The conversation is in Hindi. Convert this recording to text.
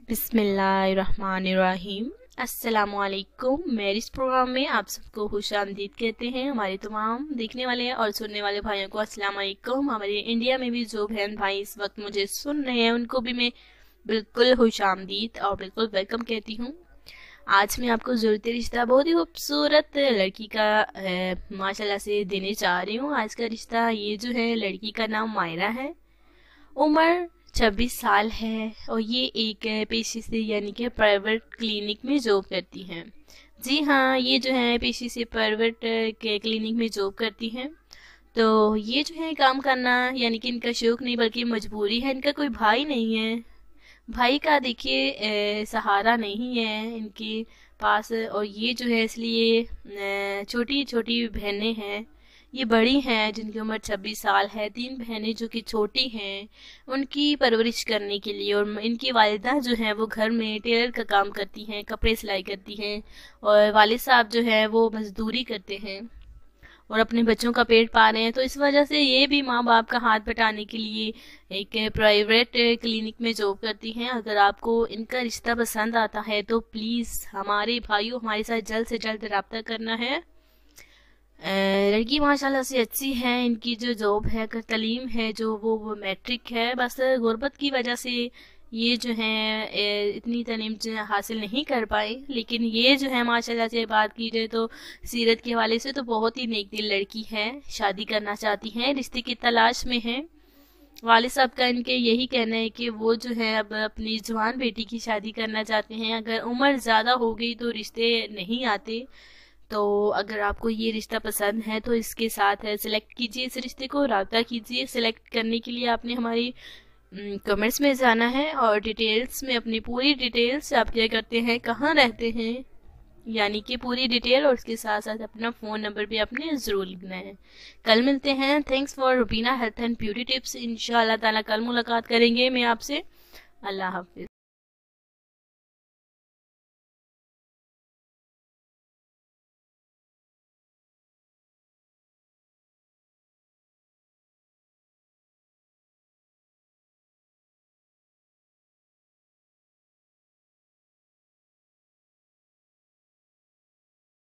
बिस्मिल्लाहिर्रहमानिर्रहीम। अस्सलामुअलैकुम। मेरे इस प्रोग्राम में आप सबको खुशामदीद कहते हैं। हमारे तमाम देखने वाले और सुनने वाले भाइयों को अस्सलाम वालेकुम। हमारे इंडिया में भी जो बहन भाई इस वक्त मुझे सुन रहे हैं उनको भी मैं बिल्कुल खुशामदीद और बिल्कुल वेलकम कहती हूँ। आज मैं आपको ज़रूरत रिश्ता बहुत ही खूबसूरत लड़की का माशाल्लाह से देने जा रही हूँ। आज का रिश्ता ये जो है, लड़की का नाम मायरा है, उम्र 26 साल है और ये एक पेशे से यानी कि प्राइवेट क्लिनिक में जॉब करती हैं। जी हाँ, ये जो है पेशे से प्राइवेट के क्लिनिक में जॉब करती हैं। तो ये जो है काम करना यानी कि इनका शौक नहीं बल्कि मजबूरी है। इनका कोई भाई नहीं है, भाई का देखिए सहारा नहीं है इनके पास, और ये जो है इसलिए छोटी छोटी बहनें हैं, ये बड़ी हैं जिनकी उम्र 26 साल है। 3 बहनें जो कि छोटी हैं, उनकी परवरिश करने के लिए, और इनकी वालिदा जो है वो घर में टेलर का काम करती हैं, कपड़े सिलाई करती हैं, और वालिद साहब जो है वो मजदूरी करते हैं और अपने बच्चों का पेट पा रहे हैं। तो इस वजह से ये भी माँ बाप का हाथ बटाने के लिए एक प्राइवेट क्लिनिक में जॉब करती हैं। अगर आपको इनका रिश्ता पसंद आता है तो प्लीज़ हमारे भाइयों हमारे साथ जल्द से जल्द रब्ता करना है। लड़की माशाल्लाह से अच्छी है, इनकी जो जॉब है तालीम है जो वो मैट्रिक है। बस गुर्बत की वजह से ये जो है इतनी तालीम जो है हासिल नहीं कर पाए, लेकिन ये जो है माशाल्लाह से बात की जाए तो सीरत के हवाले से तो बहुत ही नेक दिल लड़की है। शादी करना चाहती हैं, रिश्ते की तलाश में है। वालिद साहब का इनके यही कहना है कि वो जो है अब अपनी जवान बेटी की शादी करना चाहते हैं। अगर उम्र ज़्यादा हो गई तो रिश्ते नहीं आते। तो अगर आपको ये रिश्ता पसंद है तो इसके साथ सिलेक्ट कीजिए, इस रिश्ते को राब्ता कीजिए। सिलेक्ट करने के लिए आपने हमारी कमेंट्स में जाना है और डिटेल्स में अपनी पूरी डिटेल्स आप क्या करते हैं, कहाँ रहते हैं, यानी कि पूरी डिटेल, और उसके साथ साथ अपना फ़ोन नंबर भी आपने ज़रूर लिखना है। कल मिलते हैं। Thanks for Rubina health and beauty tips. इंशाअल्लाह ताला कल मुलाकात करेंगे मैं आपसे। अल्लाह हाफिज़।